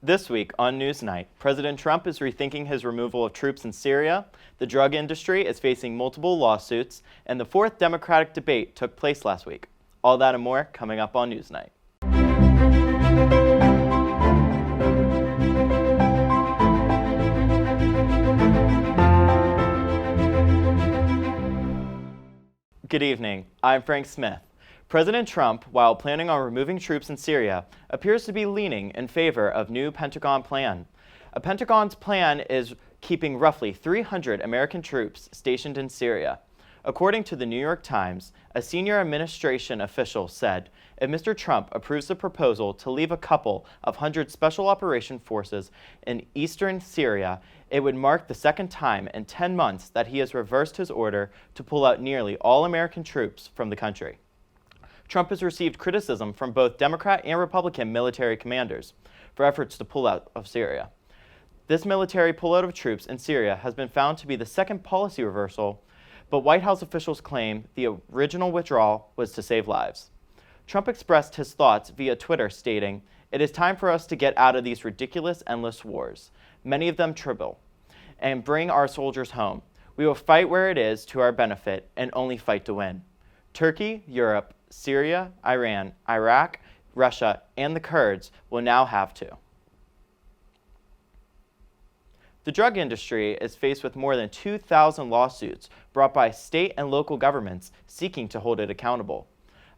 This week on NewsNight, President Trump is rethinking his removal of troops in Syria, the drug industry is facing multiple lawsuits, and the fourth Democratic debate took place last week. All that and more coming up on NewsNight. Good evening, I'm Frank Smith. President Trump, while planning on removing troops in Syria, appears to be leaning in favor of new Pentagon Plan. A Pentagon's plan is keeping roughly 300 American troops stationed in Syria. According to the New York Times, a senior administration official said if Mr. Trump approves the proposal to leave a couple of hundred special operation forces in eastern Syria, it would mark the second time in 10 months that he has reversed his order to pull out nearly all American troops from the country. Trump has received criticism from both Democrat and Republican military commanders for efforts to pull out of Syria. This military pullout of troops in Syria has been found to be the second policy reversal, but White House officials claim the original withdrawal was to save lives. Trump expressed his thoughts via Twitter, stating, "It is time for us to get out of these ridiculous, endless wars, many of them trivial, and bring our soldiers home. We will fight where it is to our benefit and only fight to win. Turkey, Europe, Syria, Iran, Iraq, Russia, and the Kurds will now have to." The drug industry is faced with more than 2,000 lawsuits brought by state and local governments seeking to hold it accountable.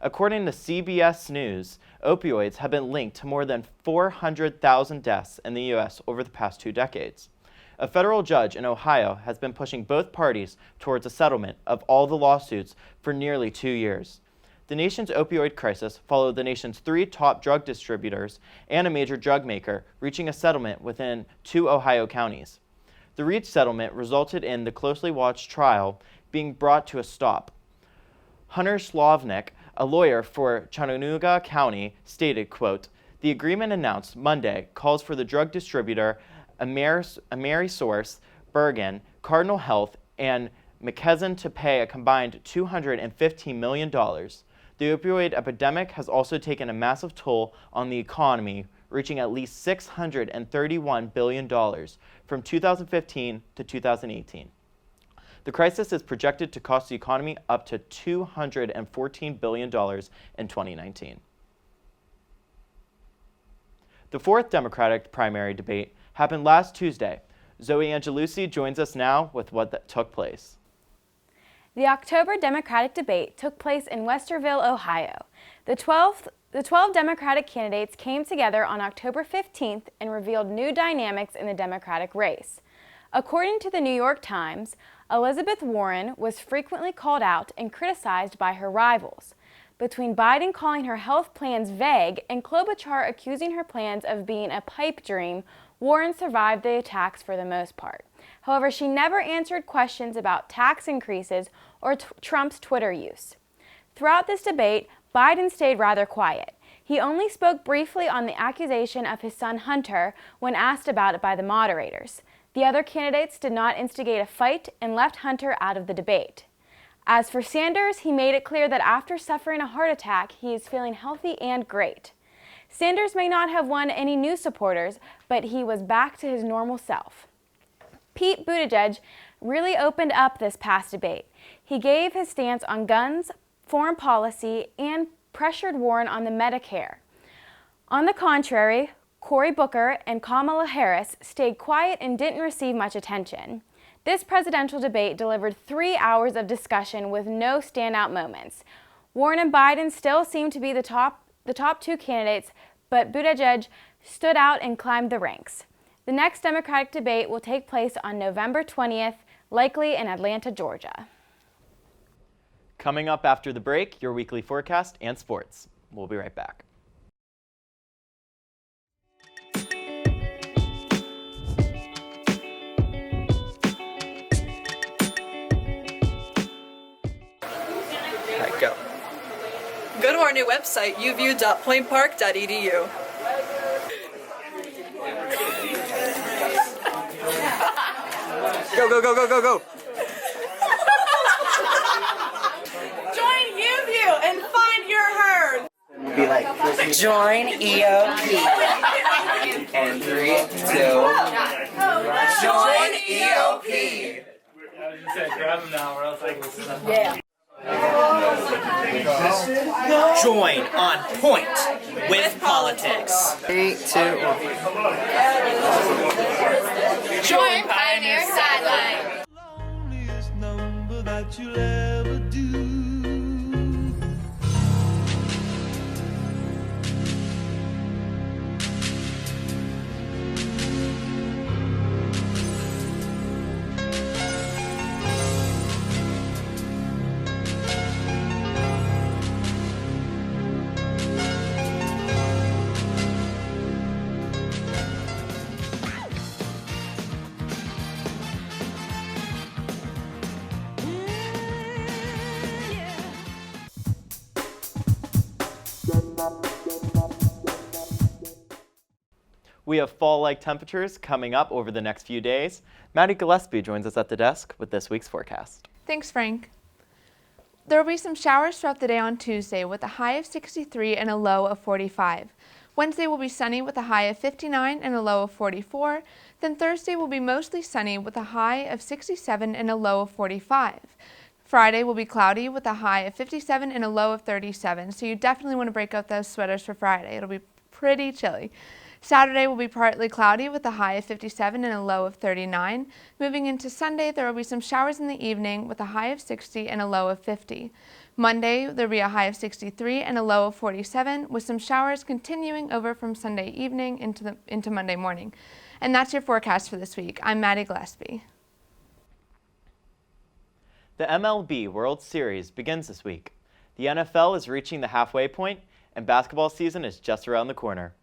According to CBS News, opioids have been linked to more than 400,000 deaths in the U.S. over the past 2 decades. A federal judge in Ohio has been pushing both parties towards a settlement of all the lawsuits for nearly 2 years. The nation's opioid crisis followed the nation's 3 top drug distributors and a major drug maker reaching a settlement within 2 Ohio counties. The reached settlement resulted in the closely watched trial being brought to a stop. Hunter Slavnick, a lawyer for Chattanooga County, stated, quote, "The agreement announced Monday calls for the drug distributor Amerisource, Bergen, Cardinal Health, and McKesson to pay a combined $215 million. The opioid epidemic has also taken a massive toll on the economy, reaching at least $631 billion from 2015 to 2018. The crisis is projected to cost the economy up to $214 billion in 2019. The fourth Democratic primary debate happened last Tuesday. Zoe Angelucci joins us now with what took place. The October Democratic debate took place in Westerville, Ohio. The 12 Democratic candidates came together on October 15th and revealed new dynamics in the Democratic race. According to the New York Times, Elizabeth Warren was frequently called out and criticized by her rivals. Between Biden calling her health plans vague and Klobuchar accusing her plans of being a pipe dream, Warren survived the attacks for the most part. However, she never answered questions about tax increases or Trump's Twitter use. Throughout this debate, Biden stayed rather quiet. He only spoke briefly on the accusation of his son Hunter when asked about it by the moderators. The other candidates did not instigate a fight and left Hunter out of the debate. As for Sanders, he made it clear that after suffering a heart attack, he is feeling healthy and great. Sanders may not have won any new supporters, but he was back to his normal self. Pete Buttigieg really opened up this past debate. He gave his stance on guns, foreign policy, and pressured Warren on the Medicare. On the contrary, Cory Booker and Kamala Harris stayed quiet and didn't receive much attention. This presidential debate delivered 3 hours of discussion with no standout moments. Warren and Biden still seem to be the top 2 candidates, but Buttigieg stood out and climbed the ranks. The next Democratic debate will take place on November 20th, likely in Atlanta, Georgia. Coming up after the break, your weekly forecast and sports. We'll be right back. Go. Go to our new website, uview.plainpark.edu. Go, go, go, go, go, go! Join UView and find your herd. Join EOP And 3, 2, join EOP! I was just saying, grab them now, or else I can. Yeah. Join on point with politics. 3, 2, 1. Join Pioneer Sideline. Loneliest number that you'll ever do. We have fall-like temperatures coming up over the next few days. Maddie Gillespie joins us at the desk with this week's forecast. Thanks, Frank. There will be some showers throughout the day on Tuesday with a high of 63 and a low of 45. Wednesday will be sunny with a high of 59 and a low of 44. Then Thursday will be mostly sunny with a high of 67 and a low of 45. Friday will be cloudy with a high of 57 and a low of 37, so you definitely want to break out those sweaters for Friday. It'll be pretty chilly. Saturday will be partly cloudy with a high of 57 and a low of 39. Moving into Sunday, there will be some showers in the evening with a high of 60 and a low of 50. Monday, there will be a high of 63 and a low of 47, with some showers continuing over from Sunday evening into Monday morning. And that's your forecast for this week. I'm Maddie Gillespie. The MLB World Series begins this week. The NFL is reaching the halfway point, and basketball season is just around the corner.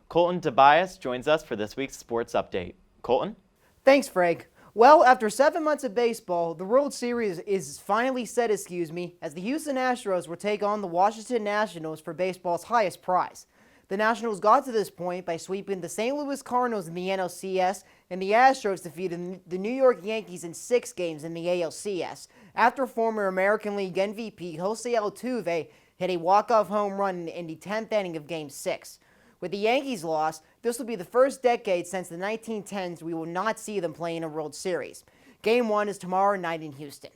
Colton Tobias joins us for this week's sports update. Colton? Thanks, Frank. Well, after 7 months of baseball, the World Series is finally set, as the Houston Astros will take on the Washington Nationals for baseball's highest prize. The Nationals got to this point by sweeping the St. Louis Cardinals in the NLCS, and the Astros defeated the New York Yankees in 6 games in the ALCS, after former American League MVP Jose Altuve hit a walk-off home run in the 10th inning of Game 6. With the Yankees' loss, this will be the first decade since the 1910s we will not see them play in a World Series. Game 1 is tomorrow night in Houston.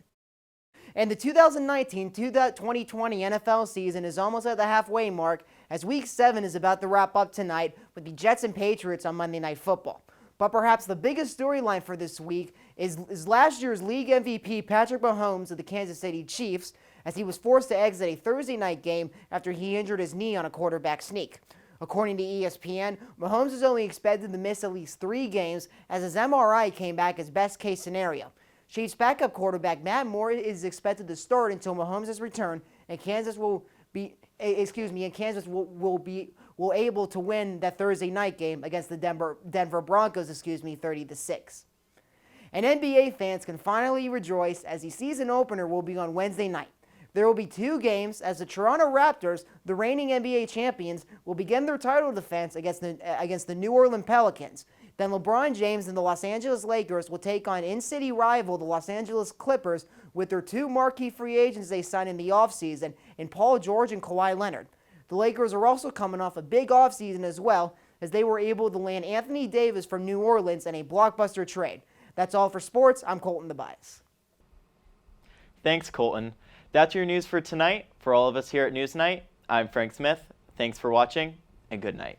And the 2019-2020 NFL season is almost at the halfway mark, as Week 7 is about to wrap up tonight with the Jets and Patriots on Monday Night Football. But perhaps the biggest storyline for this week is last year's league MVP Patrick Mahomes of the Kansas City Chiefs, as he was forced to exit a Thursday night game after he injured his knee on a quarterback sneak. According to ESPN, Mahomes is only expected to miss at least 3 games, as his MRI came back as best-case scenario. Chiefs backup quarterback Matt Moore is expected to start until Mahomes' return, and Kansas will be able to win that Thursday night game against the Denver Broncos, 30-6. And NBA fans can finally rejoice, as the season opener will be on Wednesday night. There will be 2 games, as the Toronto Raptors, the reigning NBA champions, will begin their title defense against the New Orleans Pelicans. Then LeBron James and the Los Angeles Lakers will take on in-city rival the Los Angeles Clippers with their 2 marquee free agents they signed in the offseason, in Paul George and Kawhi Leonard. The Lakers are also coming off a big offseason as well, as they were able to land Anthony Davis from New Orleans in a blockbuster trade. That's all for sports. I'm Colton Tobias. Thanks, Colton. That's your news for tonight. For all of us here at NewsNight, I'm Frank Smith. Thanks for watching, and good night.